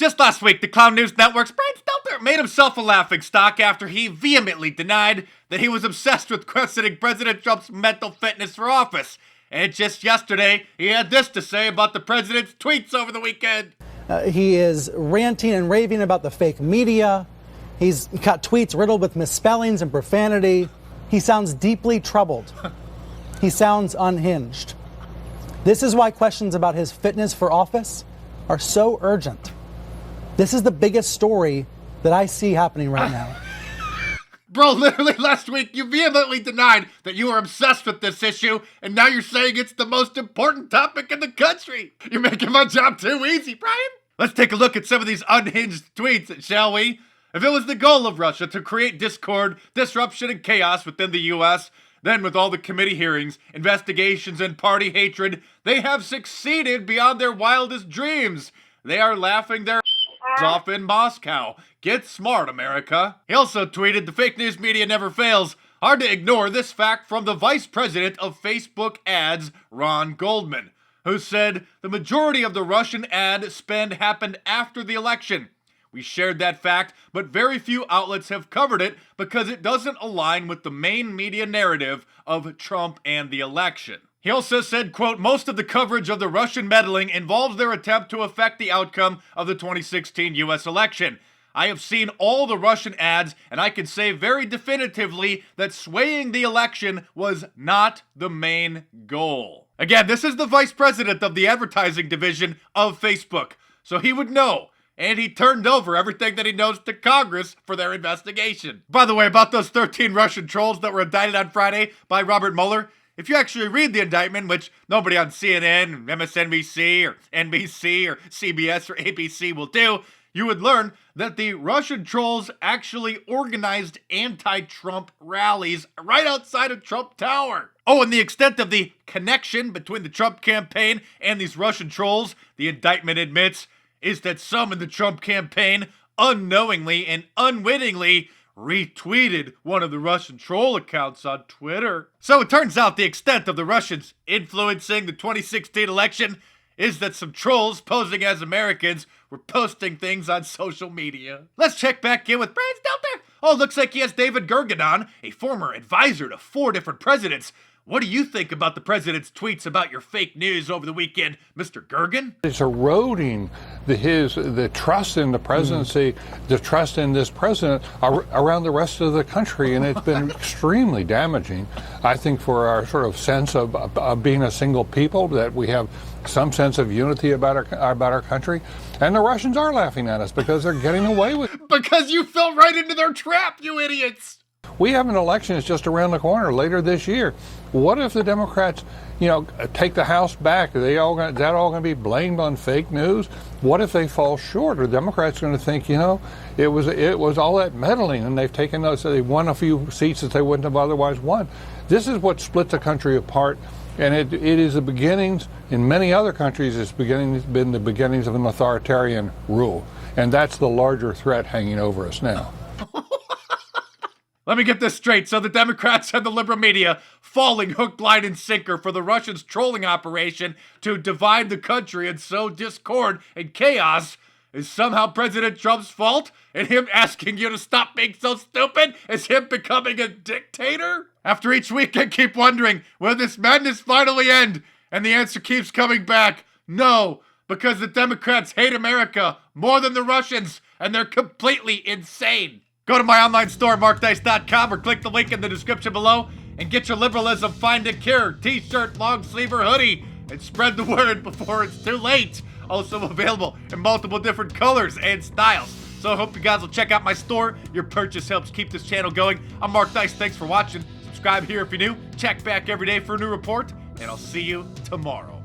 Just last week, the Clown News Network's Brian Stelter made himself a laughingstock after he vehemently denied that he was obsessed with questioning President Trump's mental fitness for office. And just yesterday, he had this to say about the president's tweets over the weekend. He is ranting and raving about the fake media. He's got tweets riddled with misspellings and profanity. He sounds deeply troubled. He sounds unhinged. This is why questions about his fitness for office are so urgent. This is the biggest story that I see happening right now. Bro, literally last week, you vehemently denied that you were obsessed with this issue, and now you're saying it's the most important topic in the country. You're making my job too easy, Brian. Let's take a look at some of these unhinged tweets, shall we? If it was the goal of Russia to create discord, disruption, and chaos within the U.S., then with all the committee hearings, investigations, and party hatred, they have succeeded beyond their wildest dreams. They are laughing their off in Moscow. Get smart, America. He also tweeted, the fake news media never fails. Hard to ignore this fact from the vice president of Facebook ads, Ron Goldman, who said the majority of the Russian ad spend happened after the election. We shared that fact, but very few outlets have covered it because it doesn't align with the main media narrative of Trump and the election. He also said, quote, most of the coverage of the Russian meddling involves their attempt to affect the outcome of the 2016 U.S. election. I have seen all the Russian ads, and I can say very definitively that swaying the election was not the main goal. Again, this is the vice president of the advertising division of Facebook, so he would know. And he turned over everything that he knows to Congress for their investigation. By the way, about those 13 Russian trolls that were indicted on Friday by Robert Mueller, if you actually read the indictment, which nobody on CNN, MSNBC, or NBC, or CBS, or ABC will do, you would learn that the Russian trolls actually organized anti-Trump rallies right outside of Trump Tower. Oh, and the extent of the connection between the Trump campaign and these Russian trolls, the indictment admits, is that some in the Trump campaign unknowingly and unwittingly retweeted one of the Russian troll accounts on Twitter. So it turns out the extent of the Russians influencing the 2016 election is that some trolls posing as Americans were posting things on social media. Let's check back in with Brian Stelter. Oh, looks like he has David Gergen on, a former advisor to 4 different presidents. What do you think about the president's tweets about your fake news over the weekend, Mr. Gergen? It's eroding the trust in the presidency, the trust in this president around the rest of the country, and it's been extremely damaging, I think, for our sort of sense of being a single people, that we have some sense of unity about our country. And the Russians are laughing at us because they're getting away with it. Because you fell right into their trap, you idiots! We have an election that's just around the corner later this year. What if the Democrats, take the House back? Is that all going to be blamed on fake news? What if they fall short? Are Democrats going to think, it was all that meddling, and they've taken those, they won a few seats that they wouldn't have otherwise won? This is what split the country apart, and it is the beginnings. In many other countries, it's been the beginnings of an authoritarian rule, and that's the larger threat hanging over us now. Let me get this straight. So the Democrats and the liberal media falling hook, line, and sinker for the Russians' trolling operation to divide the country and sow discord and chaos is somehow President Trump's fault, and him asking you to stop being so stupid is him becoming a dictator? After each week, I keep wondering, will this madness finally end? And the answer keeps coming back, no, because the Democrats hate America more than the Russians, and they're completely insane. Go to my online store, markdice.com, or click the link in the description below and get your liberalism find a cure t-shirt, long sleeve, or hoodie, and spread the word before it's too late. Also available in multiple different colors and styles. So I hope you guys will check out my store. Your purchase helps keep this channel going. I'm Mark Dice. Thanks for watching. Subscribe here if you're new. Check back every day for a new report, and I'll see you tomorrow.